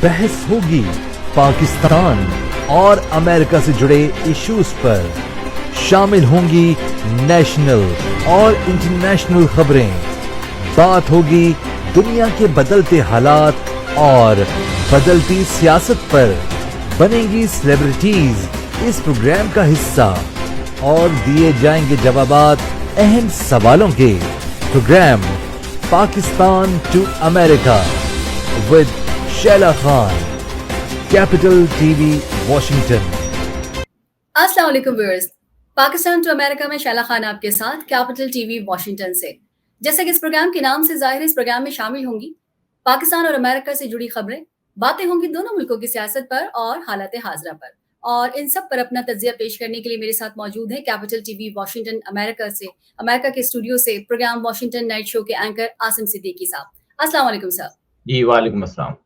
बहस होगी पाकिस्तान और अमेरिका से जुड़े इश्यूज पर। शामिल होंगी नेशनल और इंटरनेशनल खबरें। बात होगी दुनिया के बदलते हालात और बदलती सियासत पर। बनेंगी सेलिब्रिटीज इस प्रोग्राम का हिस्सा और दिए जाएंगे जवाबात अहम सवालों के। Program Pakistan to America with Shaila Khan, capital TV Washington. अस्सलाम वालेकुम व्यूअर्स, पाकिस्तान टू अमेरिका में शैला खान आपके साथ कैपिटल टीवी वॉशिंगटन से। जैसा कि इस प्रोग्राम के नाम से जाहिर है, इस प्रोग्राम में शामिल होंगी पाकिस्तान और अमेरिका से जुड़ी खबरें। बातें होंगी दोनों मुल्कों की सियासत पर और हालत हाजरा पर। और इन सब पर अपना तज्जिया पेश करने के लिए मेरे साथ मौजूद है कैपिटल टीवी वॉशिंगटन अमेरिका के स्टूडियो से प्रोग्राम वॉशिंगटन नाइट शो के एंकर आसिम सिद्दीकी साहब। अस्सलाम वालेकुम सर। जी वालेकुम अस्सलाम।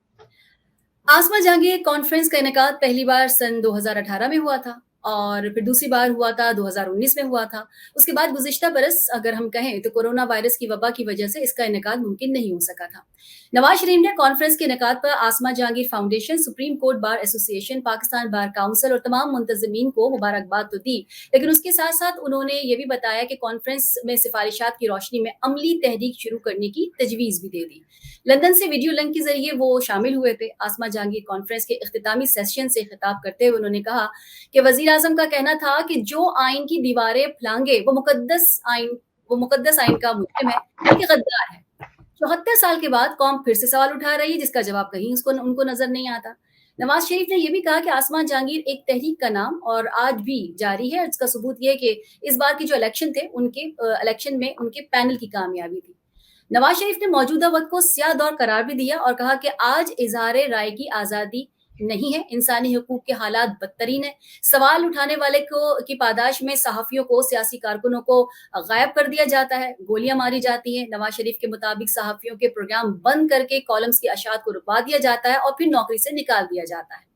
आसमा जहांगीर कॉन्फ्रेंस का इनेकाद पहली बार सन 2018 में हुआ था और फिर दूसरी बार हुआ था 2019 में हुआ था। उसके बाद गुज़िश्ता बरस अगर हम कहें तो कोरोना वायरस की वबा की वजह से इसका इनेकाद मुमकिन नहीं हो सका था। नवाज शरीफ ने कॉन्फ्रेंस के इनेकाद पर Asma Jahangir foundation, supreme court bar association, Pakistan bar council और तमाम मुंतज़मीन को मुबारकबाद तो दी, लेकिन उसके साथ साथ उन्होंने ये भी बताया कि कॉन्फ्रेंस में सिफारिशात की रोशनी में अमली तहरीक शुरू करने की तजवीज़ भी दे दी। लंदन से वीडियो लिंक के जरिए वो शामिल हुए थे। आसमा जहांगीर कॉन्फ्रेंस के इख्तितामी सेशन से खिताब करते हुए उन्होंने कहा कि वज़ीर आज़म का कहना था कि जो आइन की दीवारें फलांगे वो मुकद्दस आइन का मुजरिम है, बल्कि गद्दार है। 74 साल के बाद कौम फिर से सवाल उठा रही है जिसका जवाब कहीं उनको नजर नहीं आता। नवाज शरीफ ने यह भी कहा कि आसमा जहांगीर एक तहरीक का नाम और आज भी जारी है। इसका सबूत यह कि इस बार के जो इलेक्शन थे उनके इलेक्शन में उनके पैनल की कामयाबी थी। नवाज शरीफ ने मौजूदा वक्त को स्याह दौर करार भी दिया और कहा कि आज इज़हार राय की आज़ादी नहीं है, इंसानी हुकूक के हालात बदतरीन है। सवाल उठाने वाले की पादाश में सहाफ़ियों को, सियासी कारकुनों को गायब कर दिया जाता है, गोलियां मारी जाती हैं। नवाज शरीफ के मुताबिक सहाफ़ियों के प्रोग्राम बंद करके कॉलम्स की अशात को रुकवा दिया जाता है और फिर नौकरी से निकाल दिया जाता है।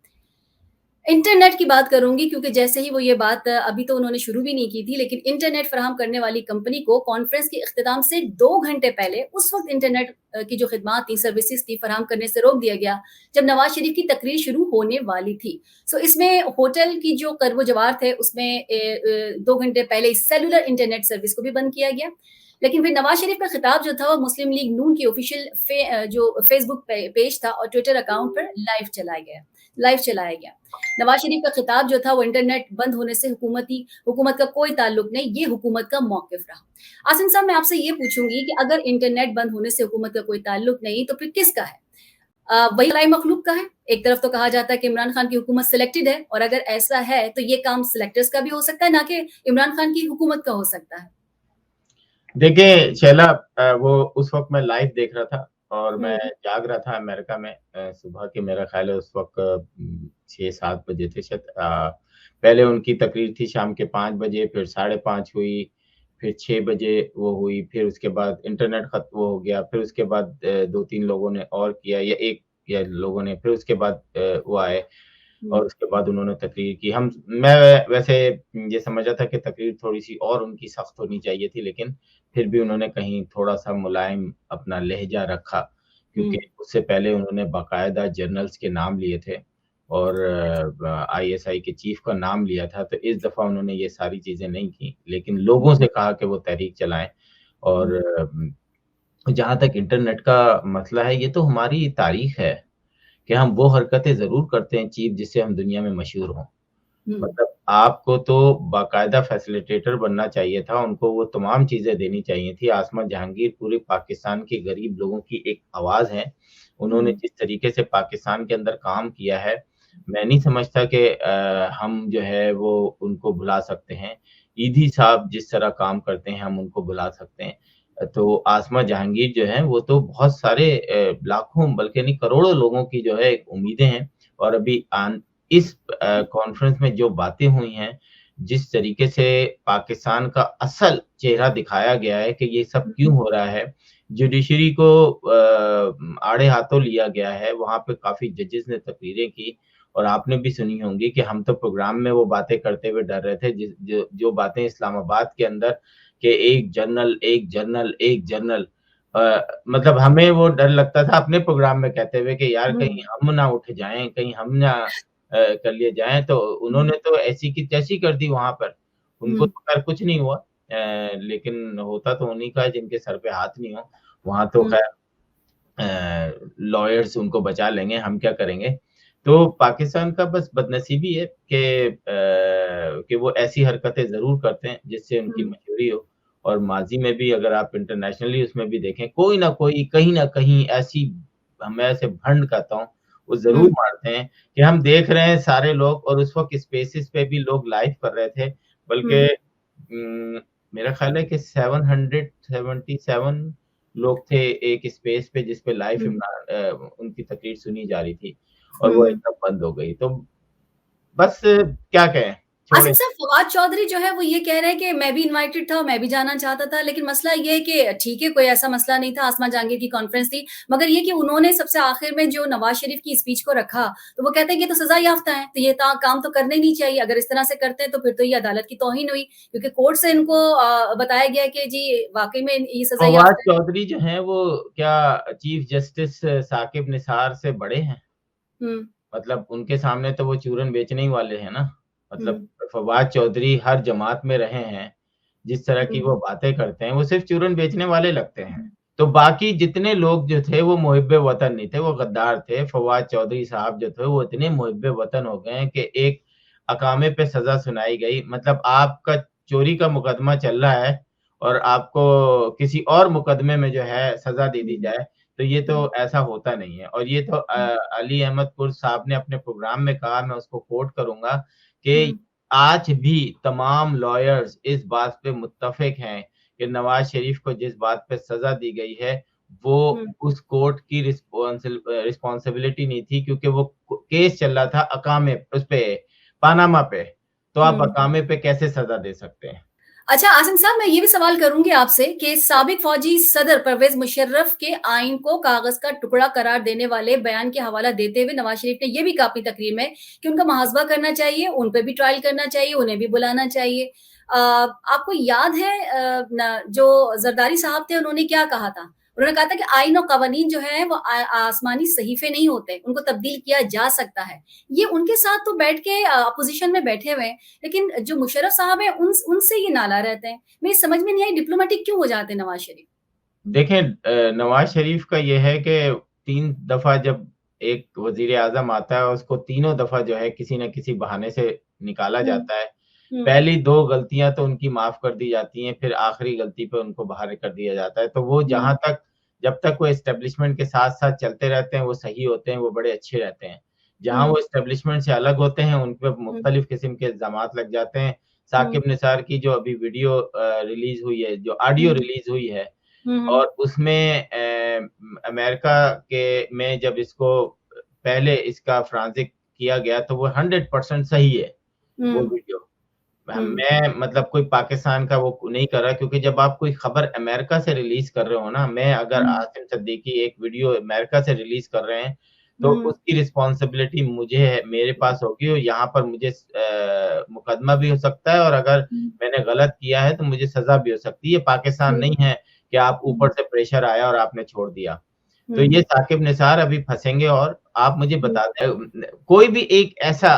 इंटरनेट की बात करूंगी क्योंकि जैसे ही वो ये बात अभी तो उन्होंने शुरू भी नहीं की थी, लेकिन इंटरनेट फराहम करने वाली कंपनी को कॉन्फ्रेंस के इख्तिताम से 2 घंटे पहले उस वक्त इंटरनेट की जो खिदमात थी, सर्विसेज थी, फराहम करने से रोक दिया गया जब नवाज शरीफ की तकरीर शुरू होने वाली थी। सो इसमें होटल की जो करवो जवार थे उसमें 2 घंटे पहले सेलुलर इंटरनेट सर्विस को भी बंद किया गया। लेकिन फिर नवाज शरीफ का खिताब जो था वो मुस्लिम लीग नून की ऑफिशियल जो फेसबुक पेज था और ट्विटर अकाउंट पर लाइव चलाया गया। नवाज शरीफ का खिताब जो था वो इंटरनेट बंद होने से हुकूमत का कोई ताल्लुक नहीं, ये हुकूमत का मौकिफ रहा। आसिम साहब, मैं आपसे ये पूछूंगी कि अगर इंटरनेट बंद होने से हुकूमत का कोई ताल्लुक नहीं तो फिर किसका है? वही लाई मखलूक का है। एक तरफ तो कहा जाता है कि इमरान खान की हुकूमत सिलेक्टेड है और अगर ऐसा है तो ये काम सिलेक्टर्स का भी हो सकता है, ना कि इमरान खान की हुकूमत का हो सकता है। देखिए शैला, वो उस वक्त मैं लाइव देख रहा था और मैं जाग रहा था अमेरिका में। सुबह के मेरा ख्याल है उस वक्त 6-7 बजे थे शायद। पहले उनकी तकरीर थी शाम के 5 बजे, फिर 5:30 हुई, फिर 6 बजे वो हुई, फिर उसके बाद इंटरनेट खत्म हो गया, फिर उसके बाद 2-3 लोगों ने और किया या लोगों ने, फिर उसके बाद वो आए और उसके बाद उन्होंने तकरीर की। मैं वैसे ये समझा था कि तकरीर थोड़ी-सी और उनकी सख्त होनी चाहिए थी, लेकिन फिर भी उन्होंने कहीं थोड़ा-सा मुलायम अपना लहजा रखा, क्योंकि उससे पहले उन्होंने बाकायदा जर्नल्स के नाम लिए थे और आईएसआई के चीफ का नाम लिया था। तो इस दफ़ा उन्होंने ये सारी चीज़ें नहीं की, लेकिन लोगों से कहा कि वो तहरीक चलाएँ। और जहाँ तक इंटरनेट का मसला है, ये तो हमारी तारीख है कि हम वो हरकतें ज़रूर करते हैं चीफ जिससे हम दुनिया में मशहूर हों। मतलब आपको तो बाकायदा फैसिलिटेटर बनना चाहिए था, उनको वो तमाम चीज़ें देनी चाहिए थी। आसमा जहांगीर पूरे पाकिस्तान के गरीब लोगों की एक आवाज़ हैं। उन्होंने जिस तरीके से पाकिस्तान के अंदर काम किया है, मैं नहीं समझता कि हम जो है वो उनको भुला सकते हैं। ईदी साहब जिस तरह काम करते हैं, हम उनको भुला सकते हैं। तो आसमा जहांगीर जो हैं वो तो बहुत सारे लाखों बल्कि नहीं करोड़ों लोगों की जो है एक उम्मीदें हैं। और अभी इस कॉन्फ्रेंस में जो बातें हुई हैं, जिस तरीके से पाकिस्तान का असल चेहरा दिखाया गया है कि ये सब क्यों हो रहा है, जुडिशरी को आड़े हाथों लिया गया है। वहाँ पे काफ़ी जजेस ने तकरीरें की और आपने भी सुनी होंगी कि हम तो प्रोग्राम में वो बातें करते हुए डर रहे थे जो बातें इस्लामाबाद के अंदर कि एक जर्नल मतलब हमें वो डर लगता था अपने प्रोग्राम में कहते हुए कि यार हुँ, कहीं हम ना उठ जाएँ, कहीं हम ना कर लिए जाएँ, तो हुँ, उन्होंने तो ऐसी की तैसी कर दी वहाँ पर। उनको हुँ, तो खैर कुछ नहीं हुआ, लेकिन होता तो उन्हीं का है जिनके सर पे हाथ नहीं हो। वहाँ तो हुँ, खैर लॉयर्स उनको बचा लेंगे, हम क्या करेंगे? तो पाकिस्तान का बस बदनसीबी है कि वो ऐसी हरकतें ज़रूर करते हैं जिससे उनकी हुँ, मशहूरी हो, और माज़ी में भी अगर आप इंटरनेशनली उसमें भी देखें, कोई न कोई कहीं न कहीं ऐसी, मैं ऐसे भंड कहता हूँ, वो ज़रूर हुँ, मारते हैं कि हम देख रहे हैं सारे लोग, और उस वक़्त स्पेसेस पे भी लोग लाइव कर रहे थे, बल्कि हुँ, मेरा ख़्याल है कि 777 लोग थे एक स्पेस पे जिस पे लाइव हुँ, उनकी तकरीर सुनी जा रही थी, और हुँ, वो हुँ। एकदम बंद हो गई। तो बस क्या कहें, छोड़ें। आसिम साहब, फवाद चौधरी जो है वो ये कह रहे हैं कि मैं भी इनवाइटेड था, मैं भी जाना चाहता था, लेकिन मसला ये है कि ठीक है, कोई ऐसा मसला नहीं था, आसमा जहांगीर की कॉन्फ्रेंस थी, मगर ये कि उन्होंने सबसे आखिर में जो नवाज शरीफ की स्पीच को रखा, तो वो कहते हैं कि ये तो सजा याफ्ता है, तो ये काम तो करने नहीं चाहिए, अगर इस तरह से करते हैं तो फिर तो ये अदालत की तौहीन हुई, क्योंकि कोर्ट से इनको बताया गया कि जी वाकई में ये सजा फवाद याफ्ता है। चौधरी जो हैं वो क्या चीफ जस्टिस साकिब निसार से बड़े हैं? हुँ, मतलब उनके सामने तो वो चूरन बेचने ही वाले हैं ना। मतलब हुँ, फवाद चौधरी हर जमात में रहे हैं, जिस तरह की हुँ, वो बातें करते हैं, वो सिर्फ़ चूरन बेचने वाले लगते हैं। हुँ, तो बाकी जितने लोग जो थे वो मुहिब्बे वतन नहीं थे, वो गद्दार थे। फवाद चौधरी साहब जो थे वो इतने मुहिब्बे वतन हो गए हैं कि एक अकामे पे सज़ा सुनाई गई, मतलब आपका चोरी का मुकदमा चल रहा है और आपको किसी और मुकदमे में जो है सज़ा दे दी हुँ, जाए, तो ये हुँ, तो ऐसा होता नहीं है। और ये तो हुँ, अली अहमद कुर्द साहब ने अपने प्रोग्राम में कहा, मैं उसको कोट करूँगा हुँ, कि आज भी तमाम लॉयर्स इस बात पे मुत्तफ़िक हैं कि नवाज़ शरीफ को जिस बात पे सज़ा दी गई है, वो हुँ, उस कोर्ट की रिस्पॉन्सिबिलिटी नहीं थी, क्योंकि वो केस चल रहा था अकामे उस पे, पानामा पे। तो आप हुँ। अकामे पे कैसे सज़ा दे सकते हैं? अच्छा, आसिम साहब, मैं ये भी सवाल करूँगी आपसे कि साबिक फ़ौजी सदर परवेज़ मुशर्रफ के आइन को कागज़ का टुकड़ा करार देने वाले बयान के हवाला देते हुए नवाज़ शरीफ ने ये भी कहा अपनी तकरीर में कि उनका मुहाज़बा करना चाहिए, उन पे भी ट्रायल करना चाहिए, उन्हें भी बुलाना चाहिए। आपको याद है जो ज़रदारी साहब थे, उन्होंने क्या कहा था? उन्होंने कहा था कि आइन और कवानीन जो हैं वो आसमानी सहीफ़े नहीं होते, उनको तब्दील किया जा सकता है। ये उनके साथ तो बैठ के अपोज़िशन में बैठे हुए हैं, लेकिन जो मुशर्रफ साहब हैं उनसे ये नाला रहते हैं। मेरी समझ में नहीं आई डिप्लोमैटिक क्यों हो जाते हैं नवाज़ शरीफ? देखें, नवाज़ शरीफ का ये है कि 3 दफ़ा जब एक वज़ीर-ए-आज़म आता है, उसको तीनों दफ़ा जो है किसी न किसी बहाने से निकाला हुँ, जाता है। हुँ, पहली 2 गलतियाँ तो उनकी माफ़ कर दी जाती हैं, फिर आखिरी गलती पे उनको बाहर कर दिया जाता है। तो वो हुँ, जब तक वो एस्टेब्लिशमेंट के साथ-साथ चलते रहते हैं, वो सही होते हैं, वो बड़े अच्छे रहते हैं। जहाँ हुँ, वो एस्टेब्लिशमेंट से अलग होते हैं, उन पे हुँ, मुख्तलिफ़ किस्म के इल्ज़ामात लग जाते हैं। हुँ, साकिब निसार की जो अभी वीडियो रिलीज़ हुई है, जो ऑडियो हुँ, रिलीज़ हुई है, हुँ, हुँ, और उसमें अमेरिका के में जब इसको पहले इसका फोरेंसिक किया गया, तो वो 100% सही है, वो हुँ, वीडियो। हुँ, मैं मतलब कोई पाकिस्तान का वो नहीं कर रहा, क्योंकि जब आप कोई खबर अमेरिका से रिलीज़ कर रहे हो ना, मैं अगर हुँ, आसिम सिद्दीकी एक वीडियो अमेरिका से रिलीज़ कर रहे हैं, तो हुँ, उसकी रिस्पॉन्सिबिलिटी मुझे है, मेरे पास होगी, और यहाँ पर मुझे मुकदमा भी हो सकता है, और अगर हुँ, मैंने गलत किया है, तो मुझे सज़ा भी हो सकती है। ये पाकिस्तान हुँ, नहीं है कि आप ऊपर हुँ, से प्रेशर आया और आपने छोड़ दिया। तो हुँ, ये साकिब निसार अभी फँसेंगे, और आप मुझे हुँ, बता दें, कोई भी एक ऐसा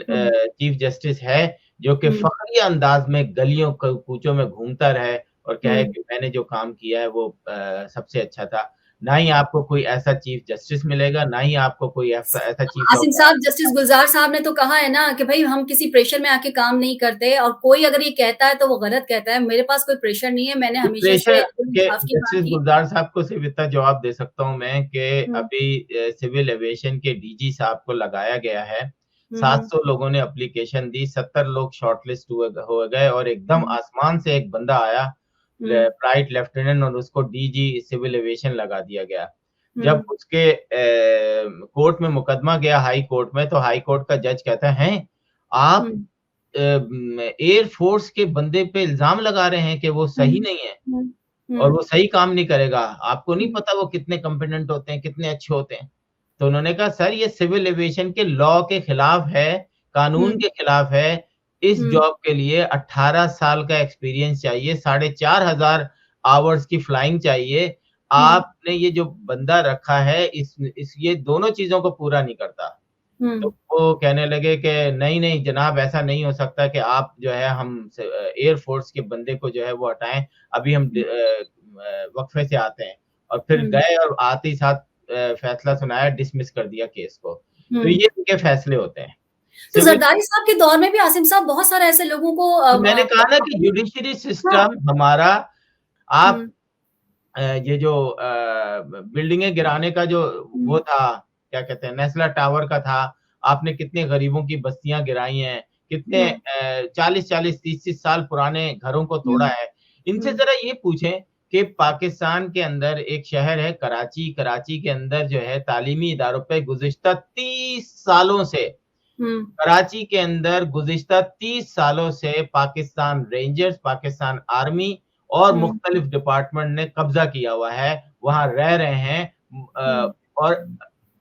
हुँ, चीफ जस्टिस है जो कि हुँ, फ़ख्रिया अंदाज़ में गलियों क कूचों में घूमता रहे और कहे हुँ। कि मैंने जो काम किया है वो सबसे अच्छा था। ना ही आपको कोई ऐसा चीफ जस्टिस मिलेगा, ना ही आपको कोई ऐसा ऐसा चीफ आसिम ऑफ साहब, जस्टिस गुलज़ार साहब ने तो कहा है ना कि भई हम किसी प्रेशर में आके काम नहीं करते और कोई अगर ये कहता है तो वो गलत कहता है। मेरे पास कोई प्रेशर नहीं है, मैंने हमेशा से प्रेशर के इंसाफ की बात जस्टिस की। गुलज़ार साहब को सिर्फ़ इतना जवाब दे सकता हूँ मैं कि हुँ, अभी सिविल एविएशन के डीजी साहब को लगाया गया है। हुँ, हुँ, 700 लोगों ने एप्लीकेशन दी, 70 लोग शॉर्टलिस्ट हो गए, और एकदम हुँ, आसमान से एक बंदा आया, हुँ, फ्लाइट लेफ्टिनेंट, और उसको डीजी सिविल एविएशन लगा दिया गया। जब हुँ, उसके कोर्ट में मुकदमा गया हाई कोर्ट में, तो हाई कोर्ट का जज कहता है, "हैं? आप हुँ, एयर फ़ोर्स के बंदे पे इल्ज़ाम लगा रहे हैं कि वो हुँ, सही नहीं है? हुँ, और हुँ, वो सही काम नहीं करेगा। आपको नहीं हुँ, पता वो कितने कॉम्पिटेंट होते हैं, कितने अच्छे होते हैं। तो उन्होंने कहा सर ये सिविल एविएशन के लॉ के खिलाफ है, कानून हुँ, के खिलाफ है। इस हुँ, जॉब के लिए 18 साल का एक्सपीरियंस चाहिए, 4500 आवर्स की फ्लाइंग चाहिए। आपने ये जो बंदा रखा है इस ये दोनों चीज़ों को पूरा नहीं करता। तो वो कहने लगे कि नहीं जनाब, ऐसा नहीं हो सकता कि आप जो है एयर फोर्स के बंदे को जो है वो हटाएं, अभी हम वक्फे से आते हैं। और फिर गए और आते ही साथ फैसला सुनाया, डिसमिस कर दिया केस को। तो ये उनके फैसले होते हैं। तो जरदारी साहब के दौर में भी आसिम साहब बहुत सारे ऐसे लोगों को तो मैंने कहा ना कि जुडिशरी सिस्टम हमारा, आप ये जो बिल्डिंगें गिराने का जो वो था, क्या कहते हैं, नेस्ला टावर का था, आपने कितने गरीबों की बस्तियां गिराई हैं, कितने 40-40, 30-30 साल पुराने घरों को तोड़ा है। इनसे जरा ये पूछें कि पाकिस्तान के अंदर एक शहर है कराची, कराची के अंदर जो है तालीमी इदारों पे गुज़िश्ता 30 सालों से, कराची के अंदर गुज़िश्ता 30 सालों से पाकिस्तान रेंजर्स, पाकिस्तान आर्मी और मुख्तलिफ डिपार्टमेंट ने कब्जा किया हुआ है, वहां रह रहे हैं। और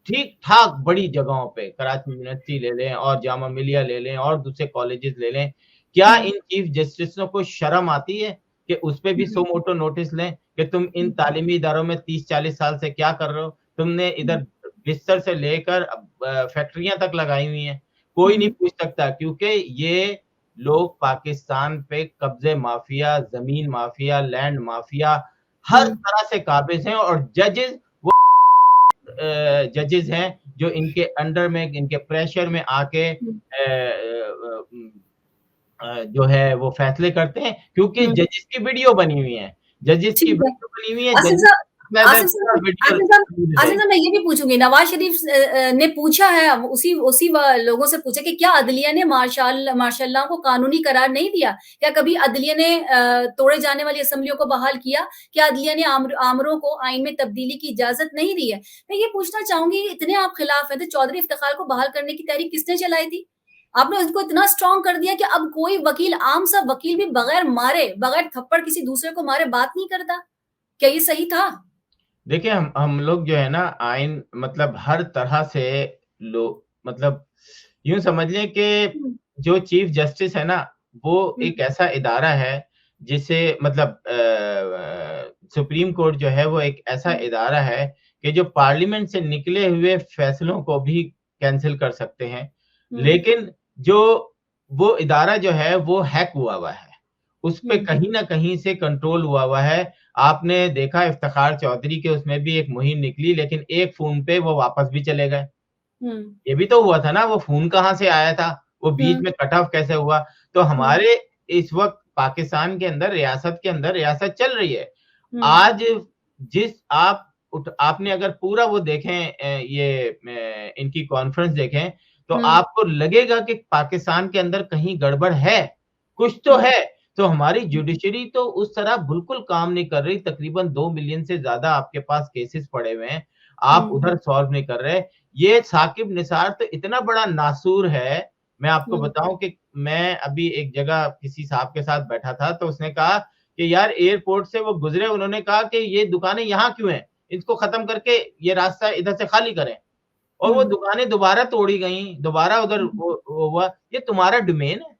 ठीक-ठाक बड़ी जगहों पे कराची यूनिवर्सिटी ले लें और जामा मिलिया ले लें और दूसरे कॉलेजेस ले लें। क्या इन चीफ जस्टिसों को शर्म आती है कि उस पे भी सो मोटो नोटिस लें कि तुम इन तालीमी इदारों में 30-40 साल से क्या कर रहे हो? तुमने इधर बिस्तर से लेकर फैक्ट्रियां तक लगाई हुई हैं। कोई नहीं पूछ सकता, क्योंकि ये लोग पाकिस्तान पे कब्जे माफिया, जमीन माफिया, लैंड माफिया हर तरह से काबिज हैं। और जजेस वो जजेस हैं जो इनके अंडर में, इनके प्रेशर में आके जो है वो फैसले करते हैं, क्योंकि जजेस की वीडियो बनी हुई है, जजेस की वीडियो बनी हुई है। आसिम साहब मैं ये भी पूछूंगी, नवाज शरीफ ने पूछा है, उसी लोगों से पूछा कि क्या अदलिया ने मार्शल को कानूनी करार नहीं दिया? क्या कभी अदलिया ने तोड़े जाने वाली असेंबलियों को बहाल किया? क्या अदलिया ने आमरों को आइन में तब्दीली की इजाजत नहीं दी है? मैं ये पूछना चाहूंगी, इतने आप खिलाफ हैं तो चौधरी इफ्तिखार को बहाल करने की तहरीक किसने चलाई थी? आपने उसको इतना स्ट्रॉन्ग कर दिया कि अब कोई वकील, आम सा वकील भी बगैर मारे, बगैर थप्पड़ किसी दूसरे को मारे बात नहीं करता। क्या ये सही था? देखिए, हम लोग जो है ना, आइन मतलब हर तरह से मतलब यूं समझ लें कि जो चीफ जस्टिस है ना, वो एक ऐसा इदारा है जिसे मतलब सुप्रीम कोर्ट जो है वो एक ऐसा इदारा है कि जो पार्लियामेंट से निकले हुए फैसलों को भी कैंसिल कर सकते हैं। लेकिन जो वो इदारा जो है वो हैक हुआ है, उस पे कहीं ना कहीं से कंट्रोल हुआ है। आपने देखा इफ्तिखार चौधरी के उसमें भी एक मुहिम निकली, लेकिन एक फोन पे वो वापस भी चले गए। ये भी तो हुआ था ना, वो फोन कहाँ से आया था, वो बीच में कट ऑफ कैसे हुआ? तो हमारे इस वक्त पाकिस्तान के अंदर, रियासत के अंदर रियासत चल रही है। आज जिस आपने अगर पूरा वो देखें, ये इनकी कॉन्फ्रेंस देखें, तो आपको लगेगा कि पाकिस्तान के अंदर कहीं गड़बड़ है, कुछ तो है। तो हमारी जुडिशरी तो उस तरह बिल्कुल काम नहीं कर रही। तकरीबन 2 मिलियन से ज्यादा आपके पास केसेस पड़े हुए हैं, आप उधर सॉल्व नहीं कर रहे। ये साकिब निसार तो इतना बड़ा नासूर है, मैं आपको बताऊं कि मैं अभी एक जगह किसी साहब के साथ बैठा था, तो उसने कहा कि यार एयरपोर्ट से वो गुजरे, उन्होंने कहा कि ये दुकानें यहाँ क्यों हैं, इसको खत्म करके ये रास्ता इधर से खाली करें। और वो दुकानें दोबारा तोड़ी गई, दोबारा उधर हुआ। ये तुम्हारा डोमेन है।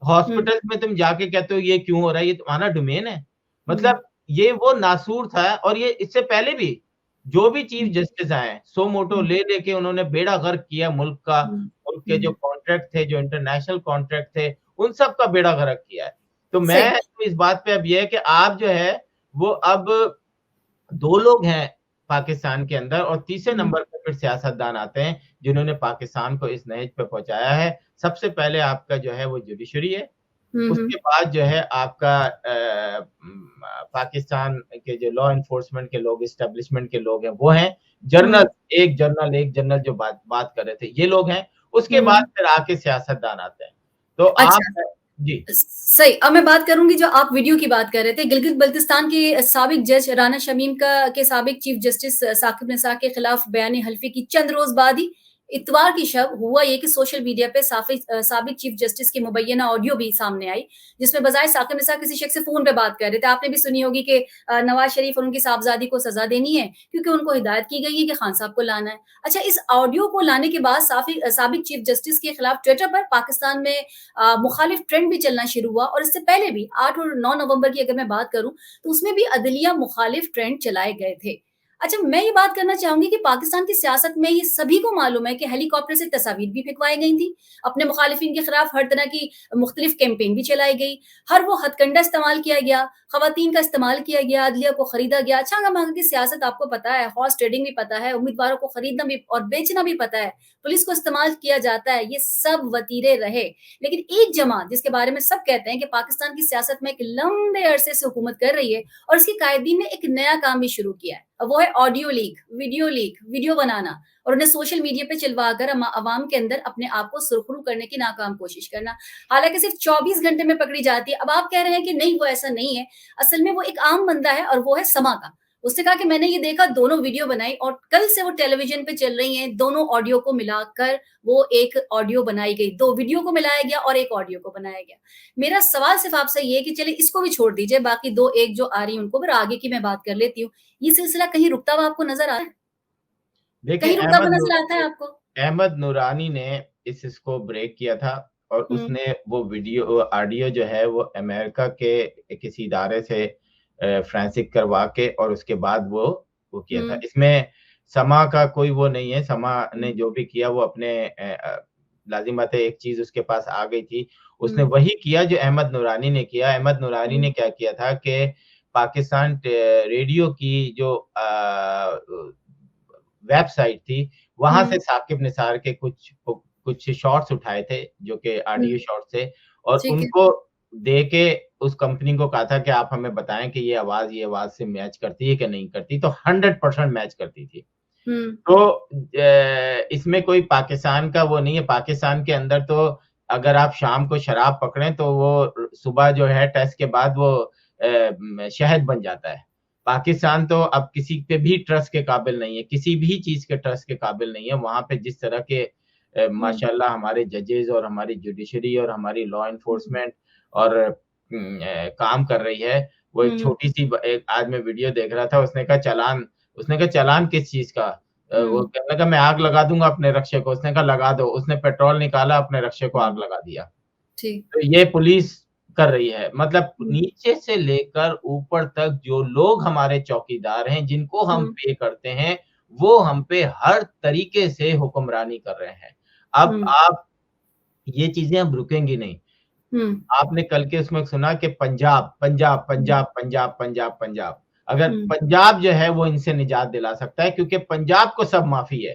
हॉस्पिटल में तुम जाके कहते हो ये क्यों हो रहा है, ये तुम्हारा डोमेन है। मतलब ये वो नासूर था। और ये इससे पहले भी जो भी चीफ जस्टिस आए, सो मोटो ले लेके उन्होंने बेड़ा गर्क किया मुल्क का। मुल्क के जो कॉन्ट्रैक्ट थे, जो इंटरनेशनल कॉन्ट्रैक्ट थे, उन सब का बेड़ा गर्क किया है। तो मैं इस बात पे अब ये है कि आप जो है वो अब 2 लोग हैं पाकिस्तान के अंदर, और तीसरे नंबर पर फिर सियासतदान आते हैं जिन्होंने पाकिस्तान को इस नहज पे पहुंचाया है। सबसे पहले आपका जो है वो जुडिशरी है, उसके बाद जो है आपका पाकिस्तान के जो लॉ एनफोर्समेंट के लोग, एस्टेब्लिशमेंट के लोग हैं वो हैं, एक जनरल जो बात कर रहे थे, ये लोग हैं। उसके बाद फिर आके सियासतदान आते हैं। तो आप जी सही। अब मैं बात करूंगी, जो आप वीडियो की बात कर रहे थे, गिलगित बल्तिस्तान के साबिक जज राना शमीम के साबिक चीफ जस्टिस साकिब निसार के खिलाफ बयान हल्फी की चंद रोज बाद ही इतवार की शब हुआ ये कि सोशल मीडिया पे साबिक चीफ जस्टिस की मुबैना ऑडियो भी सामने आई, जिसमें बजाय साकिब निसार किसी शख्स से फ़ोन पे बात कर रहे थे। आपने भी सुनी होगी कि नवाज़ शरीफ और उनकी साहबजादी को सज़ा देनी है, क्योंकि उनको हिदायत की गई है कि खान साहब को लाना है। अच्छा, इस ऑडियो को लाने के बाद साबिक चीफ जस्टिस के खिलाफ ट्विटर पर पाकिस्तान में मुखालिफ ट्रेंड भी चलना शुरू हुआ और इससे पहले भी 8 और 9 नवंबर की अगर मैं बात करूँ, तो उसमें भी अदलिया मुखालिफ ट्रेंड चलाए गए थे। अच्छा, मैं ये बात करना चाहूँगी कि पाकिस्तान की सियासत में ये सभी को मालूम है कि हेलीकॉप्टर से तस्वीर भी फेंकवाई गई थी। अपने मुखालिफिन के खिलाफ हर तरह की मुख्तलिफ कैंपेन भी चलाई गई। हर वो हथकंडा इस्तेमाल किया गया, खवातीन का इस्तेमाल किया गया, अदलिया को खरीदा गया। अच्छा, अगर वहाँ की सियासत आपको पता है, हॉर्स ट्रेडिंग भी पता है, उम्मीदवारों को खरीदना भी और बेचना भी पता है, पुलिस को इस्तेमाल किया जाता है, ये सब वतीरे रहे। लेकिन एक जमात जिसके बारे में सब कहते हैं कि पाकिस्तान की सियासत में एक लंबे अरसे से हुकूमत कर रही है और उसके कायदीन ने एक नया काम भी शुरू किया है। वो है ऑडियो लीक, वीडियो बनाना और उन्हें सोशल मीडिया पे चिलवाकर अवाम के अंदर अपने आप को सुरखरू करने की नाकाम कोशिश करना। हालाँकि सिर्फ 24 घंटे में पकड़ी जाती है। अब आप कह रहे हैं कि नहीं, वो ऐसा नहीं है। असल में वो एक आम बंदा है और वो है समा का। उसने कहा कि मैंने ये देखा, दोनों वीडियो बनाई और कल से वो टेलीविज़न पे चल रही हैं। दोनों ऑडियो को मिलाकर वो एक ऑडियो बनाई गई। 2 वीडियो को मिलाया गया और 1 ऑडियो को बनाया गया। मेरा सवाल सिर्फ आपसे ये है कि चलिए इसको भी छोड़ दीजिए, बाकी 2 एक जो आ रही हैं उनको, फिर आगे की मैं बात कर लेती हूँ। ये सिलसिला कहीं रुकता हुआ आपको नज़र आ रहा है? देखिए, कहीं रुकता हुआ नज़र आता है आपको? अहमद नूरानी ने इसको ब्रेक किया था और हुँ, उसने वो ऑडियो जो है वो अमेरिका के किसी इदारे से फोरेंसिक करवा के और उसके बाद वो किया था। हुँ, इसमें समा का कोई वो नहीं है। समा ने हुँ, जो भी किया वो अपने लाज़िम बात है, एक चीज़ उसके पास आ गई थी, उसने हुँ, वही किया जो अहमद नूरानी ने किया। अहमद नूरानी हुँ, ने क्या किया था कि पाकिस्तान रेडियो की जो वेबसाइट थी, वहाँ हुँ, से साकिब निसार के कुछ शॉट्स उठाए थे, जो कि हुँ, ऑडियो शॉट्स थे और ठीक है। उनको दे के उस कंपनी को कहा था कि आप हमें बताएँ कि ये आवाज़ से मैच करती है कि नहीं करती, तो 100% मैच करती थी। हुँ, तो इसमें कोई पाकिस्तान का वो नहीं है। पाकिस्तान के अंदर तो अगर आप शाम को शराब पकड़ें तो वो सुबह जो है टेस्ट के बाद वो शहद बन जाता है। पाकिस्तान तो अब किसी पे भी ट्रस्ट के काबिल नहीं है, किसी भी चीज़ के ट्रस्ट के काबिल नहीं है। वहाँ पे जिस तरह के हुँ, माशाल्लाह हमारे जजेस और हमारी जुडिशरी और हमारी लॉ हुँ, एनफोर्समेंट और काम कर रही है। वो एक हुँ, छोटी-सी एक आज मैं वीडियो देख रहा था, उसने कहा चालान किस चीज़ का? वो हुँ, कहने लगा मैं आग लगा दूँगा अपने रक्षे को, उसने कहा लगा दो, उसने पेट्रोल निकाला अपने रक्षे को आग हुँ, लगा दिया। ठीक। तो ये पुलिस कर रही है। मतलब हुँ, नीचे से लेकर ऊपर तक जो लोग हमारे चौकीदार हैं, जिनको हम हुँ, पे करते हैं, वो हम पे हर तरीके से हुक्मरानी कर रहे हैं। अब हुँ, आप ये चीज़ें अब रुकेंगी नहीं। हुँ, आपने कल के उसमें सुना कि पंजाब, पंजाब, हुँ, पंजाब, पंजाब, पंजाब, पंजाब। अगर हुँ, पंजाब जो है वो इनसे निजात दिला सकता है क्योंकि पंजाब को सब माफ़ी है।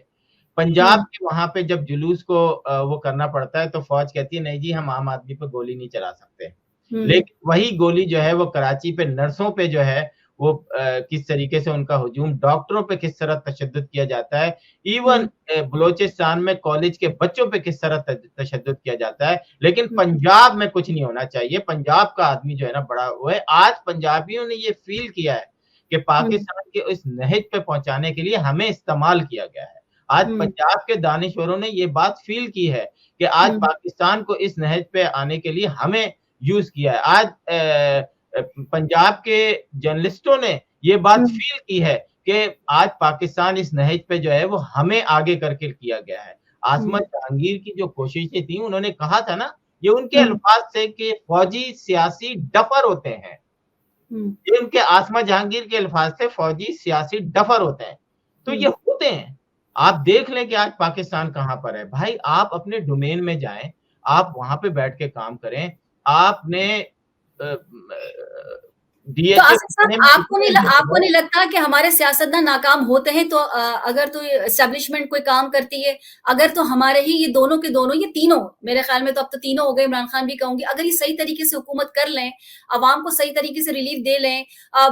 पंजाब हुँ, के वहाँ पे जब जुलूस को वो करना पड़ता है तो फ़ौज कहती है नहीं जी हम आम आदमी पे गोली नहीं चला सकते। हुँ, लेकिन वही गोली जो है वो कराची पे नर्सों पे जो है वो किस तरीके से उनका हुजूम, डॉक्टरों पे किस तरह तशद्दुद किया जाता है। इवन हुँ, बलूचिस्तान में कॉलेज के बच्चों पे किस तरह तशद्दुद किया जाता है। लेकिन हुँ, पंजाब में कुछ नहीं होना चाहिए। पंजाब का आदमी जो है ना बड़ा वो है। आज पंजाबियों ने ये फ़ील किया है कि हुँ, पाकिस्तान के इस नहज पे पहुँचाने के लिए हमें इस्तेमाल किया गया है। आज हुँ, पंजाब के दानिशवरों ने ये बात फ़ील की है कि आज हुँ, पाकिस्तान को इस नहज पे आने के लिए हमें यूज़ किया है। आज पंजाब के जर्नलिस्टों ने ये बात हुँ, फ़ील की है कि आज पाकिस्तान इस नहज पे जो है वो हमें आगे करके किया गया है। आसमा हुँ, जहांगीर की जो कोशिशें थी उन्होंने कहा था ना, ये उनके हुँ, अल्फाज़ से कि फौजी सियासी डफ़र होते हैं। हुँ, ये उनके आसमा जहांगीर के अल्फाज़ से फौजी सियासी डफ़र होते हैं। तो ये हुँ, होते हैं। आप देख लें कि आज पाकिस्तान कहाँ पर है। भाई आप अपने डोमेन में जाएँ, आप वहाँ पे बैठ के काम करें। आपने तो डीएचए आसिफ साहब, बनाने में इतने जो आपको है नहीं लगता कि हमारे सियासतदान नाकाम होते हैं तो अगर तो ये एस्टेब्लिशमेंट कोई काम करती है, अगर तो हमारे ही ये दोनों के दोनों, ये तीनों, मेरे ख्याल में तो अब तो तीनों हो गए, इमरान खान भी कहूँगी, अगर ये सही तरीके से हुकूमत कर लें, अवाम को सही तरीके से रिलीफ दे लें,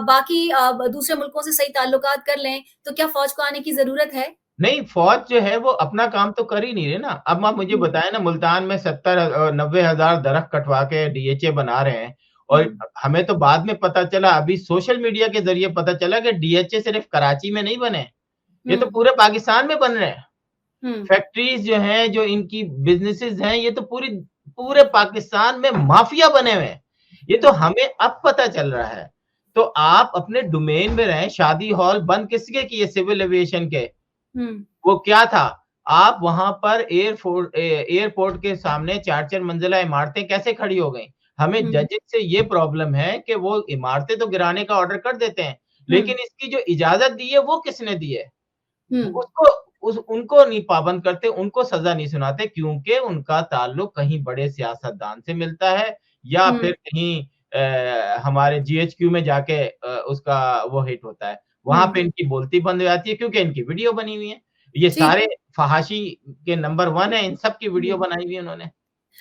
बाकी दूसरे मुल्कों से सही ताल्लुकात कर लें, तो क्या फ़ौज को आने की ज़रूरत है? नहीं, फ़ौज जो है वो अपना काम तो कर ही नहीं रहे ना। अब आप मुझे हुँ, बताएँ ना मुल्तान में 90 हज़ार दरख़्त कटवा के डीएचए बना रहे हैं हुँ, और हमें तो बाद में पता चला, अभी सोशल मीडिया के ज़रिए पता चला कि डीएचए सिर्फ़ कराची में नहीं बने, ये तो हुँ, पूरे पाकिस्तान में बन रहे हैं। फैक्ट्रीज जो हैं, जो इनकी बिजनेसेस हैं, ये तो पूरे पाकिस्तान में माफिया बने हुए हैं। ये तो हमें अब पता चल रहा है। तो आप अपने डोमेन में रहें। शादी हॉल बंद किसके किए? सिविल एविएशन के। वो क्या था? आप वहां पर एयरपोर्ट के सामने 4-4 मंजिला इमारतें कैसे खड़ी हो गई? हमें जजेस से ये प्रॉब्लम है कि वो इमारतें तो गिराने का ऑर्डर कर देते हैं, लेकिन इसकी जो इजाजत दी है वो किसने दी है? उनको नहीं पाबंद करते, उनको सजा नहीं सुनाते, क्योंकि उनका ताल्लुक कहीं बड़े सियासतदान से मिलता है या फिर कहीं हमारे जीएचक्यू में जाके उसका वो हिट होता है। वहां पे इनकी बोलती बंद हो जाती है, क्योंकि इनकी वीडियो बनी हुई है। ये सारे फहाशी के नंबर 1 है, इन सब की वीडियो बनाई हुई है उन्होंने।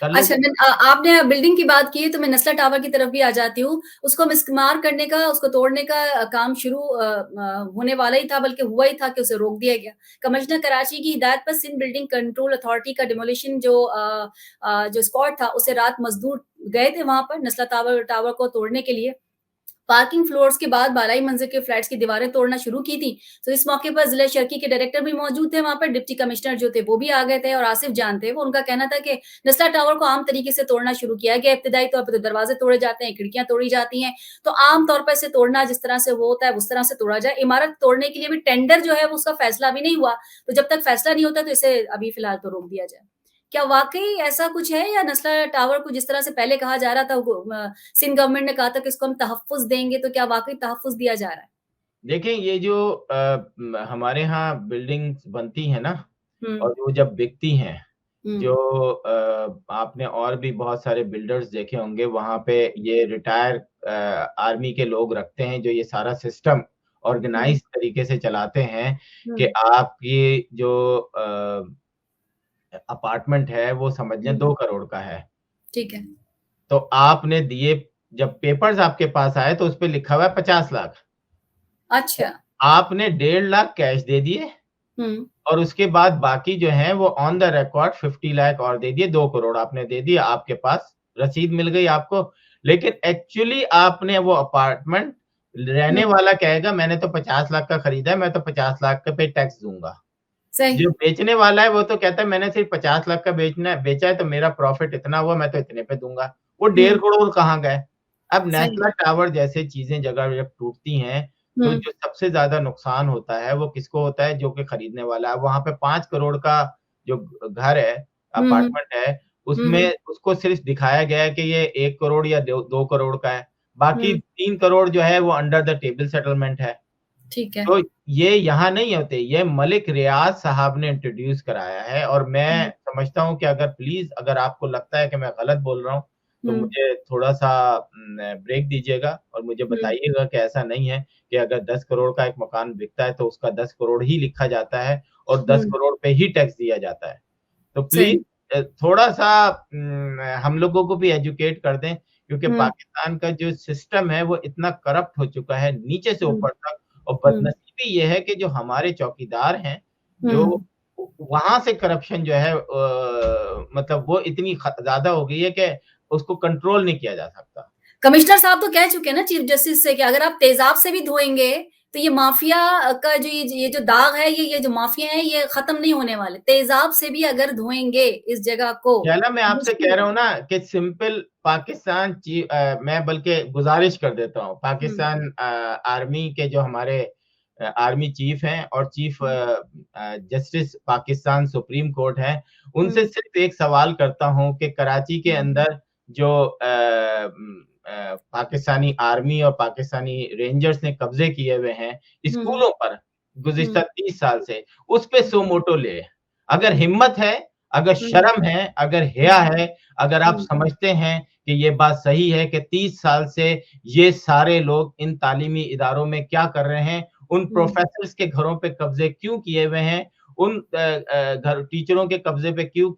अच्छा, आपने बिल्डिंग की बात की है, तो मैं नस्ला टावर की तरफ भी आ जाती हूँ। उसको मिस्मार करने का, उसको तोड़ने का काम शुरू होने वाला ही था, बल्कि हुआ ही था कि उसे रोक दिया गया। कमिश्नर कराची की हिदायत पर सिंध बिल्डिंग कंट्रोल अथॉरिटी का डिमोलिशन जो स्क्वाड था, उसे रात मजदूर गए थे वहां पर नस्ला टावर को तोड़ने के लिए। पार्किंग फ्लोर्स के बाद बालाई मंजिल के फ्लैट्स की दीवारें तोड़ना शुरू की थी। तो इस मौके पर जिला शर्की के डायरेक्टर भी मौजूद थे वहां पर, डिप्टी कमिश्नर जो थे वो भी आ गए थे, और आसिफ जान थे। वो उनका कहना था कि नस्ला टावर को आम तरीके से तोड़ना शुरू किया गया। इब्तिदाई तौर पर तो दरवाजे तोड़े जाते हैं, खिड़कियां तोड़ी जाती हैं, तो आम तौर पर इसे तोड़ना जिस तरह से वो होता है उस तरह से तोड़ा जाए। इमारत तोड़ने के लिए भी टेंडर जो है उसका फैसला भी नहीं हुआ, तो जब तक फैसला नहीं होता तो इसे अभी फिलहाल तो रोक दिया जाए। क्या वाकई ऐसा कुछ है, या नस्ला टावर को जिस तरह से पहले कहा जा रहा था, सिंध गवर्नमेंट ने कहा था कि इसको हम तहफ़्फ़ुज़ देंगे, तो क्या वाकई तहफ़्फ़ुज़ दिया जा रहा है? देखें, ये जो हमारे यहाँ बिल्डिंग्स बनती हैं ना, और वो जब बिकती हैं, जो आपने और भी बहुत सारे बिल्डर्स देखे होंगे, वहां पे ये रिटायर आर्मी के लोग रखते हैं, जो ये सारा सिस्टम ऑर्गेनाइज तरीके से चलाते हैं कि आपकी जो अपार्टमेंट है वो समझ लें 2 करोड़ का है। ठीक है। तो आपने दिए, जब पेपर्स आपके पास आए तो उस पे लिखा हुआ है 50 लाख। अच्छा। आपने 1.5 लाख कैश दे दिए, और उसके बाद बाकी जो है वो ऑन द रिकॉर्ड 50 लाख और दे दिए। 2 करोड़ आपने दे दिया, आपके पास रसीद मिल गई आपको। लेकिन एक्चुअली आपने वो अपार्टमेंट, रहने वाला कहेगा मैंने तो 50 लाख का खरीदा है, मैं तो 50 लाख का पे टैक्स दूंगा। जो बेचने वाला है वो तो कहता है मैंने सिर्फ 50 लाख का बेचा है, तो मेरा प्रॉफिट इतना हुआ, मैं तो इतने पे दूंगा। वो 1.5 करोड़ कहाँ गए? अब नेशनल टावर जैसे चीजें जगह जब टूटती हैं, तो जो सबसे ज्यादा नुकसान होता है वो किसको होता है? जो कि खरीदने वाला है। वहां पे 5 करोड़ का जो घर है, अपार्टमेंट है, उसमें उसको सिर्फ दिखाया गया है कि ये 1 करोड़ या 2 करोड़ का है। बाकी 3 करोड़ जो है वो अंडर द टेबल सेटलमेंट है। ठीक है। तो ये यहाँ नहीं होते, ये मलिक रियाज साहब ने इंट्रोड्यूस कराया है। और मैं समझता हूँ कि अगर आपको लगता है कि मैं गलत बोल रहा हूँ, तो मुझे थोड़ा-सा ब्रेक दीजिएगा और मुझे बताइएगा कि ऐसा नहीं है कि अगर 10 करोड़ का एक मकान बिकता है तो उसका 10 करोड़ ही लिखा जाता है और 10 करोड़ पे ही टैक्स दिया जाता है। तो प्लीज़ थोड़ा-सा हम लोगों को भी एजुकेट कर दें, क्योंकि पाकिस्तान का जो सिस्टम है वो इतना करप्ट हो चुका है नीचे से ऊपर तक। और बदनसीबी ये है कि जो हमारे चौकीदार हैं, जो वहां से करप्शन जो है मतलब वो इतनी ज्यादा हो गई है कि उसको कंट्रोल नहीं किया जा सकता। कमिश्नर साहब तो कह चुके हैं ना चीफ जस्टिस से कि अगर आप तेजाब से भी धोएंगे तो ये माफिया का ये जो दाग है, ये जो माफिया है, ये खत्म नहीं होने वाले। तेजाब से भी अगर धोएंगे इस जगह को। शैला, मैं आपसे कह रहा हूँ ना कि सिंपल पाकिस्तान मैं बल्कि गुजारिश कर देता हूँ, पाकिस्तान आर्मी के जो हमारे आर्मी चीफ हैं और chief justice Pakistan supreme court है, उनसे सिर्फ एक सवाल करता हूँ कि कराची के अंदर जो पाकिस्तानी आर्मी और पाकिस्तानी रेंजर्स ने कब्जे किए हुए हैं स्कूलों पर गुज़िश्ता 30 साल से, उस पे सो मोटो ले। अगर हिम्मत है, अगर शर्म है, अगर हया है, अगर आप समझते हैं कि ये बात सही है कि 30 साल से ये सारे लोग इन तालीमी इदारों में क्या कर रहे हैं, उन प्रोफेसर्स के घरों पे कब्जे क्यों किए हुए हैं, उन टीचरों के कब्जे क्यों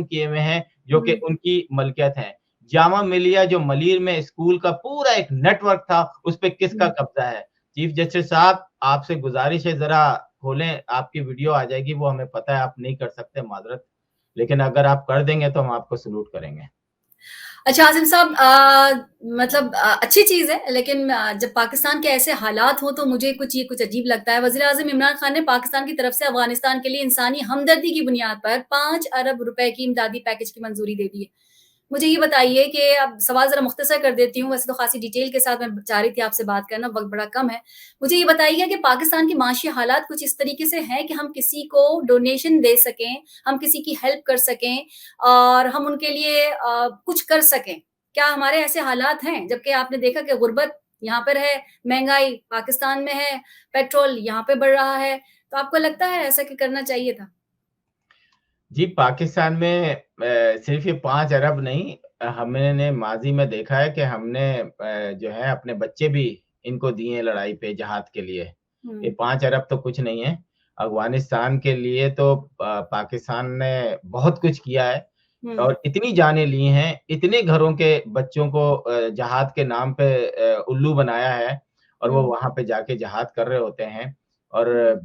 किए हुए हैं जो कि उनकी मलकियत है। जामा मिलिया जो मलीर में स्कूल का पूरा एक नेटवर्क था, उस पे किसका कब्जा है? चीफ जस्टिस साहब, आपसे गुजारिश है, जरा खोलें, आपकी वीडियो आ जाएगी। वो हमें पता है आप नहीं कर सकते, माजरत, लेकिन अगर आप कर देंगे तो हम आपको सैल्यूट करेंगे। अच्छा आसिम साहब, मतलब अच्छी चीज़ है, लेकिन जब पाकिस्तान के ऐसे हालात हों तो मुझे कुछ अजीब लगता है। वज़ीर-ए-आज़म इमरान खान ने पाकिस्तान की तरफ से अफ़गानिस्तान के लिए इंसानी हमदर्दी की बुनियाद पर 5 अरब रुपए की इमदादी पैकेज की मंज़ूरी दे दी है। मुझे ये बताइए कि अब सवाल ज़रा मुख्तसर कर देती हूँ, वैसे तो ख़ासी डिटेल के साथ मैं चाह रही थी आपसे बात करना, वक़्त बड़ा कम है। मुझे ये बताइए कि पाकिस्तान के माशी हालात कुछ इस तरीके से हैं कि हम किसी को डोनेशन दे सकें, हम किसी की हेल्प कर सकें और हम उनके लिए कुछ कर सकें। क्या हमारे ऐसे हालात हैं? जबकि आपने देखा कि गुर्बत यहाँ पर है, महँगाई पाकिस्तान में है, पेट्रोल यहाँ पे बढ़ रहा है, तो आपको लगता है ऐसा कि करना चाहिए था? जी, पाकिस्तान में सिर्फ़ ये 5 अरब नहीं, हमने माज़ी में देखा है कि हमने जो है अपने बच्चे भी इनको दिए हैं लड़ाई पे जहाद के लिए। ये हुँ, 5 अरब तो कुछ नहीं है। अफ़गानिस्तान के लिए तो पाकिस्तान ने बहुत कुछ किया है हुँ, और इतनी जानें ली हैं, इतने घरों के बच्चों को जहाद के नाम पे उल्लू बनाया है और वो हुँ, वहाँ पे जाके जहाद कर रहे होते हैं और हुँ,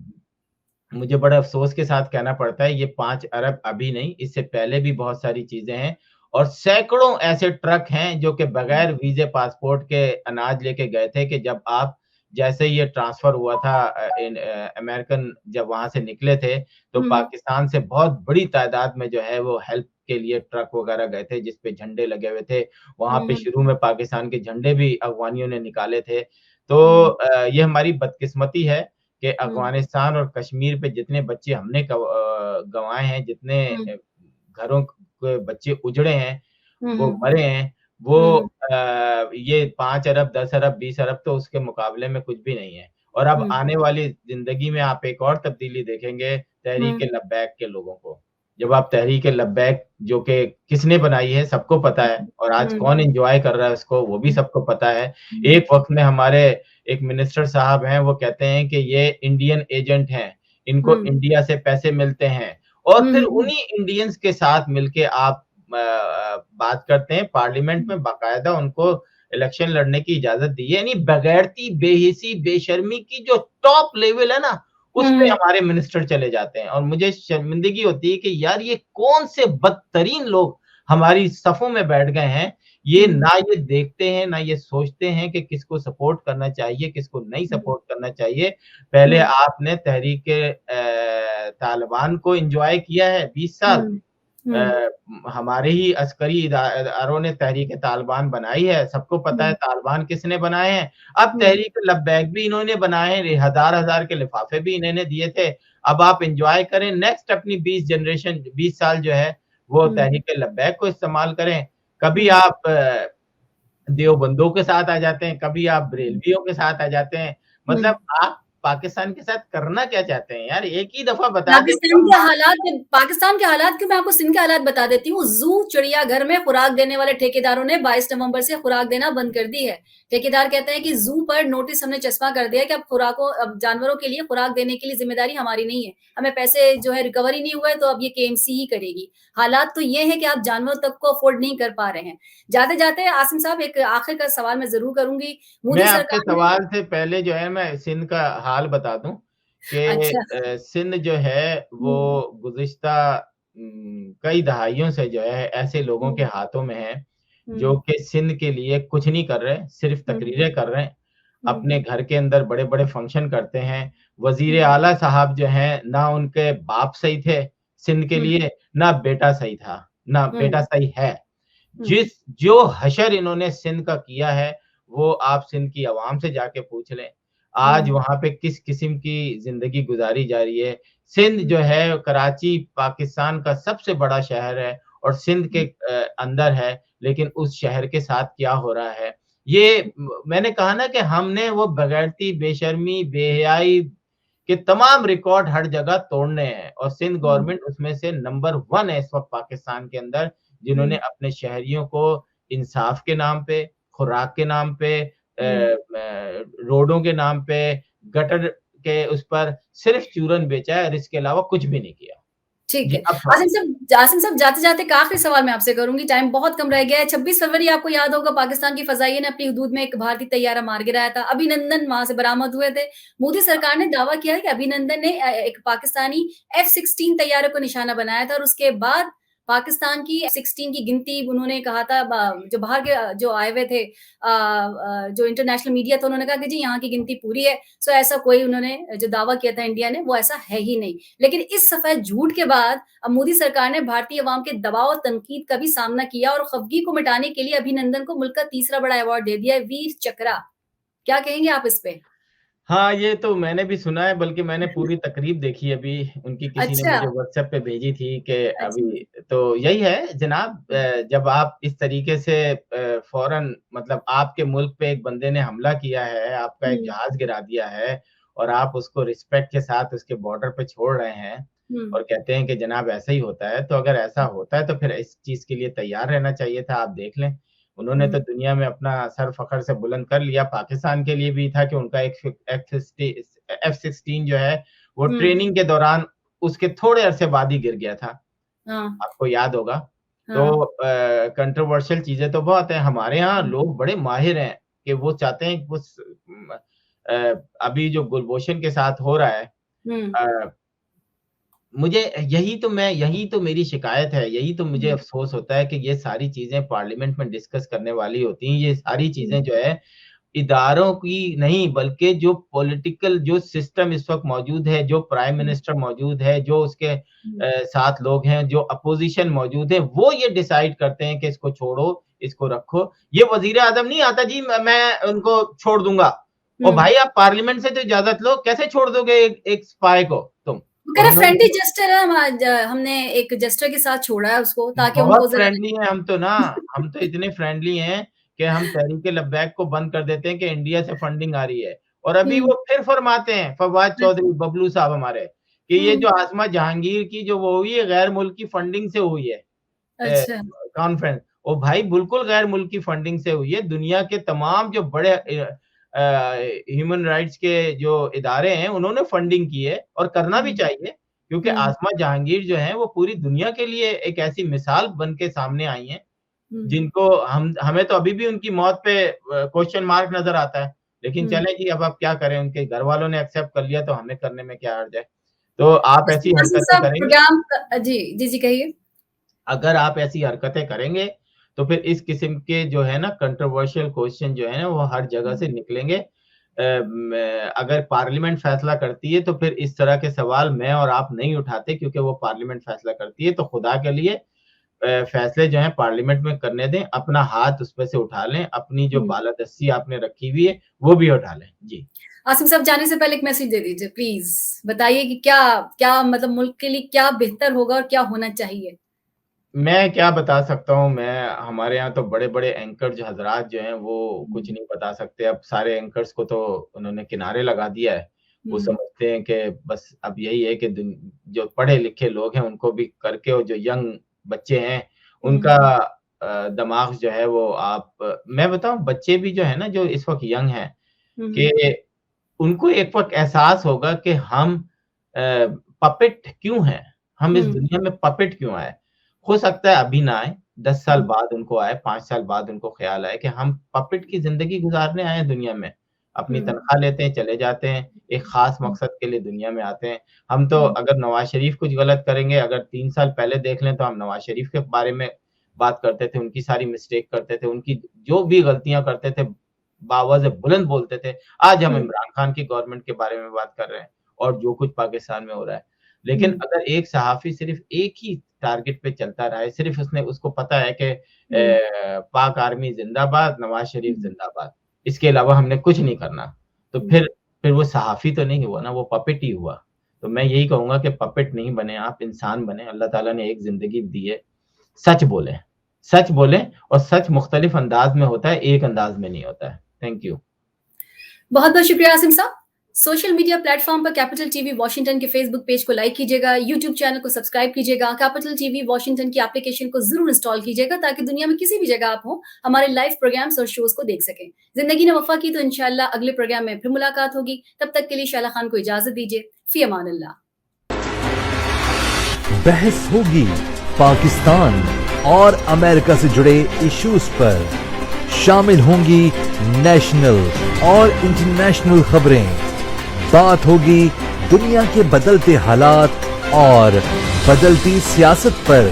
मुझे बड़े अफ़सोस के साथ कहना पड़ता है, ये 5 अरब अभी नहीं, इससे पहले भी बहुत सारी चीज़ें हैं और सैकड़ों ऐसे ट्रक हैं, जो कि हुँ, बगैर वीज़े, पासपोर्ट के अनाज लेके गए थे कि जब आप जैसे ही ये ट्रांसफ़र हुआ था अमेरिकन जब वहाँ से निकले थे, तो हुँ, पाकिस्तान से बहुत बड़ी तादाद में जो है वो हेल्प के लिए ट्रक वग़ैरह गए थे, जिस पे झंडे लगे हुए थे। वहाँ पे हुँ, शुरू में पाकिस्तान के झंडे भी अफ़गानियों ने निकाले थे। तो हुँ, ये हमारी बदकिस्मती है कि हुँ, अफ़गानिस्तान और कश्मीर पे जितने बच्चे हमने गँवाए हैं, जितने हुँ, घरों के बच्चे उजड़े हैं, हुँ, वो हुँ, मरे हैं, वो हुँ, ये 5 अरब, 10 अरब, 20 अरब तो उसके मुकाबले में कुछ भी नहीं है। और अब हुँ, आने वाली ज़िंदगी में आप एक और तब्दीली देखेंगे हुँ, तहरीक-ए-लब्बैक के लोगों को। जब आप तहरीक-ए-लब्बैक जो कि किसने बनाई है, सबको पता है और आज हुँ, कौन एन्जॉय कर रहा है उसको, वो भी सबको पता है। हुँ, एक वक़्त में हमारे एक मिनिस्टर साहब हैं, वो कहते हैं कि ये इंडियन एजेंट हैं, इनको हुँ, इंडिया से पैसे मिलते हैं और हुँ, फिर हुँ, उन्हीं इंडियंस के साथ मिलके आप बात करते हैं, पार्लियामेंट में बाकायदा उनको इलेक्शन लड़ने की इजाज़त दी है, यानी बगैरती, बेहिसी, बेशर्मी की जो टॉप लेवल है ना, उस पे हुँ, हमारे मिनिस्टर चले जाते हैं और मुझे शर्मिंदगी होती है कि यार ये कौन से बदतरीन लोग हमारी सफ़ों में बैठ गए हैं, ये हुँ, ना ये देखते हैं, ना ये सोचते हैं कि किसको सपोर्ट करना चाहिए, किसको नहीं हुँ, सपोर्ट करना चाहिए। पहले हुँ, आपने तहरीक तालिबान को एन्जॉय किया है 20 साल। हुँ, अ, हुँ, हमारे ही अस्करी इदारों ने तहरीक-ए-तालिबान बनाई है, सबको पता है हुँ, तालिबान किसने बनाए हैं। अब हुँ, तहरीक-ए-लब्बैक भी इन्होंने बनाए हैं, हज़ार-हज़ार के लिफ़ाफ़े भी इन्होंने दिए थे। अब आप एन्जॉय करें, नेक्स्ट अपनी 20 जनरेशन 20 साल जो है, वो हुँ, तहरीक-ए-लब्बैक को इस्तेमाल करें। कभी हुँ, आप देवबंदों के साथ आ जाते हैं, कभी आप हुँ, बरेलवियों के साथ आ जाते हैं। हुँ। मतलब आप पाकिस्तान के साथ करना क्या चाहते हैं यार? एक ही दफ़ा बता दें कब पाकिस्तान के हालात क्यों, मैं आपको सिंध के हालात बता देती हूँ। ज़ू चिड़ियाघर में खुराक देने वाले ठेकेदारों ने 22 नवंबर से खुराक देना बंद कर दी है। ठेकेदार कहते हैं कि ज़ू पर नोटिस हमने चस्पा कर दिया है कि अब जानवरों के लिए खुराक देने के लिए ज़िम्मेदारी हमारी नहीं है। हमें पैसे जो है रिकवर ही नहीं हुए, तो अब ये केएमसी ही करेगी। हालात तो ये है कि आप जानवरों तक को अफ़ोर्ड नहीं कर पा रहे हैं। जाते-जाते आसिम साहब, एक आखिर का सवाल मैं ज़रूर करूँगी। मैं मोदी आपके सरकार ने सवाल से पहले जो है मैं सिंध का हाल बता दूँ कि अच्छा। सिंध जो है वो हुँ, गुज़िश्ता कई दहाइयों से जो है ऐसे लोगों के हुँ, हाथों में है, हुँ, जो कि सिंध के लिए कुछ नहीं कर रहे, सिर्फ़ हुँ, तकरीरें कर रहे हैं। हुँ, अपने घर के अंदर बड़े-बड़े फंक्शन करते हैं। वज़ीर हुँ, आला साहब जो हैं, ना उनके बाप सही थे सिंध के हुँ, लिए, ना बेटा सही था, ना हुँ, बेटा सही है। हुँ, जो हशर इन्होंने सिंध का किया है, वो आप सिंध की आवाम से जाके पूछ लें। आज हुँ, वहाँ पे किस किस्म की ज़िंदगी गुज़ारी जा रही है। सिंध हुँ, जो है कराची पाकिस्तान का सबसे बड़ा शहर है और सिंध के हुँ, अंदर है, लेकिन उस शहर के साथ क्या हो रहा है। ये मैंने कहा ना कि हमने वो बेगैरती, बेशर्मी, बेहयाई के तमाम रिकॉर्ड हर जगह तोड़ने हैं और सिंध हुँ, गवर्नमेंट उसमें से नंबर 1 है इस वक़्त पाकिस्तान के अंदर, जिन्होंने हुँ, अपने शहरियों को इंसाफ के नाम पे, खुराक के नाम पे हुँ। रोडों के नाम पे, गटर के उस पर सिर्फ़ चूरन बेचा है और इसके अलावा कुछ भी नहीं किया। ठीक जी, है। अब सवाल। आसिम साहब जाते-जाते एक आखिरी सवाल मैं आपसे करूँगी, टाइम बहुत कम रह गया है। 26 फरवरी आपको याद होगा, पाकिस्तान की फ़ज़ाइया ने अपनी हदूद में एक भारतीय तैयारा मार गिराया था। अभिनंदन वहाँ से बरामद हुए थे। मोदी सरकार ने दावा किया है कि अभिनंदन ने एक पाकिस्तानी F-16 तैयारे को निशाना बनाया था और उसके बाद पाकिस्तान की 16 की गिनती उन्होंने कहा था, जो बाहर के जो आए हुए थे, जो इंटरनेशनल मीडिया था, उन्होंने कहा कि जी यहाँ की गिनती पूरी है। सो ऐसा कोई उन्होंने जो दावा किया था इंडिया ने, वो ऐसा है ही नहीं। लेकिन इस सफेद झूठ के बाद अब मोदी सरकार ने भारतीय अवाम के दबाव और तनकीद का भी सामना किया और खफगी को मिटाने के लिए अभिनंदन को मुल्क का तीसरा बड़ा अवार्ड दे दिया है, वीर चक्रा। क्या कहेंगे आप इस पे? हाँ, ये तो मैंने भी सुना है, बल्कि मैंने पूरी तकरीब देखी अभी, उनकी किसी ने अच्छा, मुझे व्हाट्सएप पे भेजी थी कि अच्छा। अभी तो यही है जनाब, जब आप इस तरीके से फ़ौरन मतलब आपके मुल्क पे एक बंदे ने हमला किया है, आपका एक हुँ, जहाज़ गिरा दिया है और आप उसको रिस्पेक्ट के साथ उसके बॉर्डर पे छोड़ रहे हैं हुँ, और कहते हैं कि जनाब ऐसा ही होता है, तो अगर ऐसा होता है तो फिर इस चीज़ के लिए तैयार रहना चाहिए था, आप देख लें। उन्होंने हुँ, तो दुनिया में अपना सर फ़ख्र से बुलंद कर लिया, पाकिस्तान के लिए भी था कि उनका एक F-16 जो है, वो हुँ, ट्रेनिंग के दौरान उसके थोड़े अरसे बाद ही गिर गया था, हाँ, आपको याद होगा। हाँ, तो कंट्रोवर्शियल चीज़ें तो बहुत हैं, हमारे यहाँ हुँ, लोग बड़े माहिर हैं कि वो चाहते हैं कि अभी जो गुलभूषण के साथ हो रहा है, हुँ, अ, मुझे यही तो मेरी शिकायत है, यही तो मुझे हुँ, अफ़सोस होता है कि ये सारी चीज़ें पार्लियामेंट में डिस्कस करने वाली होती हैं, ये सारी हुँ, चीज़ें जो है इदारों की नहीं बल्कि जो पॉलिटिकल जो सिस्टम इस वक़्त मौजूद है, जो प्राइम हुँ, मिनिस्टर मौजूद है, जो उसके हुँ, साथ लोग हैं, जो अपोज़िशन मौजूद है, वो ये डिसाइड करते हैं कि इसको छोड़ो, इसको रखो। ये वज़ीर-ए-आज़म नहीं आता जी मैं उनको छोड़ दूँगा। और हुँ। भाई आप पार्लियामेंट से तो इजाज़त लो, कैसे छोड़ दोगे एक स्पाई को तुम? वो कह और रहे उन्होंने फ्रेंडली तो जेस्चर है, हम आज हमने एक जेस्चर के साथ छोड़ा है उसको ताकि उनको बहुत ज़रा फ्रेंडली हैं हम तो ना, हम तो इतने फ्रेंडली हैं कि हम तहरीक-ए-लब्बैक को बंद कर देते हैं कि इंडिया से फंडिंग आ रही है। और अभी हुँ, वो फिर फरमाते हैं फवाद अच्छा, चौधरी बबलू साहब हमारे, कि ये हुँ, जो आसमा जहांगीर की जो वो हुई है गैर मुल्की फंडिंग से हुई है अच्छा, कॉन्फ्रेंस। ओ भाई बिल्कुल गैर मुल्की फंडिंग से हुई है। दुनिया के तमाम जो बड़े ह्यूमन राइट्स के जो इदारे हैं उन्होंने फंडिंग की है और करना भी हुँ, चाहिए। क्योंकि हुँ, आसमा जहांगीर जो हैं वो पूरी दुनिया के लिए एक ऐसी मिसाल बन के सामने आई हैं, हुँ, जिनको हमें तो अभी भी उनकी मौत पे क्वेश्चन मार्क नज़र आता है। लेकिन हुँ। चलें जी अब आप क्या करें, उनके घरवालों ने एक्सेप्ट कर लिया तो हमें करने में क्या हर्ज है। तो आप वैसे ऐसी आसिफ हरकतें साहब करेंगे प्रोग्राम जी, जी, जी कहिए। अगर आप ऐसी हरकतें करेंगे, तो फिर इस किस्म के जो है ना कंट्रोवर्शियल क्वेश्चन जो है ना वो हर जगह हुँ, से निकलेंगे। अगर पार्लियामेंट फैसला करती है तो फिर इस तरह के सवाल मैं और आप नहीं उठाते क्योंकि वो पार्लियामेंट फैसला करती है। तो खुदा के लिए फैसले जो हैं पार्लियामेंट में करने दें, अपना हाथ उसपे से उठा लें, अपनी जो हुँ। बालादस्ती आपने रखी हुई है, वो भी उठा लें। जी। आसिफ साहब जाने से पहले एक मैसेज दे दीजिए प्लीज़। बताइए कि क्या क्या मतलब मुल्क के लिए क्या बेहतर होगा और क्या होना चाहिए? मैं क्या बता सकता हूँ, मैं हमारे यहाँ तो बड़े-बड़े एंकर्स हज़रात जो हैं वो कुछ हुँ, नहीं बता सकते। अब सारे एंकर्स को तो उन्होंने किनारे लगा दिया है। वो हुँ, समझते हैं कि बस अब यही है कि जो पढ़े-लिखे लोग हैं उनको भी करके और जो यंग बच्चे हैं हुँ, उनका दिमाग जो है वो मैं बताऊँ बच्चे भी जो है ना जो इस वक़्त यंग हैं हुँ, कि उनको एक वक़्त एहसास होगा कि हम अ, पपेट क्यों हैं? हम इस हुँ, दुनिया में पपेट क्यों आए? हो सकता है अभी ना आए, 10 साल हुँ, बाद उनको आए, 5 साल बाद उनको ख़्याल आए कि हम पपेट की ज़िंदगी गुज़ारने आए हैं दुनिया में। अपनी हुँ, तनख़्वाह लेते हैं, चले जाते हैं, एक ख़ास हुँ, मकसद के लिए दुनिया में आते हैं। हम तो हुँ, अगर नवाज़ शरीफ कुछ गलत करेंगे, अगर 3 साल पहले देख लें तो हम नवाज़ शरीफ के बारे में बात करते थे, उनकी सारी मिस्टेक करते थे, उनकी जो भी गलतियाँ करते थे, बाआवाज़ बुलंद बोलते थे। आज हम हुँ, इमरान खान की गवर्नमेंट के बारे में बात कर रहे हैं और जो कुछ पाकिस्तान में हो रहा है। लेकिन हुँ, अगर एक सहाफ़ी सिर्फ़ एक ही टारगेट पे चलता रहा है, सिर्फ़ उसको पता है कि हुँ, पाक आर्मी ज़िंदाबाद, नवाज़ शरीफ हुँ, ज़िंदाबाद, इसके अलावा हमने कुछ नहीं करना। तो हुँ। फिर वो सहाफ़ी तो नहीं हुआ ना, वो पपेट ही हुआ। तो मैं यही कहूँगा कि पपेट नहीं बने आप, इंसान बनें। अल्लाह ताला ने एक ज़िंदगी दी है, सच बोलें। सच बोलें और सच मुख्तलिफ़ अंदाज़ में होता है, एक अंदाज़ में नहीं होता है। Thank you. बहुत-बहुत शुक्रिया आसिम साहब। सोशल मीडिया प्लेटफ़ॉर्म पर कैपिटल टीवी वॉशिंगटन के फ़ेसबुक पेज को लाइक कीजिएगा, यूट्यूब चैनल को सब्सक्राइब कीजिएगा, कैपिटल टीवी वॉशिंगटन की एप्लीकेशन को ज़रूर इंस्टॉल कीजिएगा ताकि दुनिया में किसी भी जगह आप हों, हमारे लाइव प्रोग्राम्स और शोज़ को देख सकें। ज़िंदगी ने वफ़ा की तो इंशाअल्लाह अगले प्रोग्राम में फिर मुलाकात होगी। तब तक के लिए शैला खान को इजाज़त दीजिए। फ़ी अमान अल्लाह। बहस होगी पाकिस्तान और अमेरिका से जुड़े इश्यूज पर। शामिल होंगी नेशनल और इंटरनेशनल खबरें। बात होगी दुनिया के बदलते हालात और बदलती सियासत पर।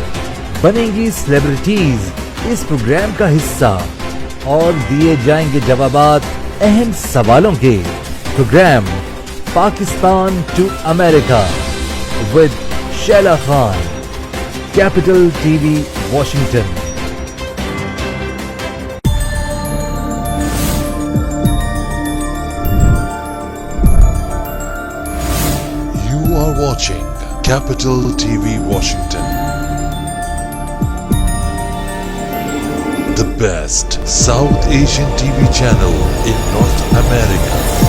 बनेंगी सेलिब्रिटीज इस प्रोग्राम का हिस्सा और दिए जाएंगे जवाबात अहम सवालों के। Program Pakistan to America with Shaila Khan, capital TV, Washington. You are watching Capital TV Washington, the best South Asian TV channel in North America.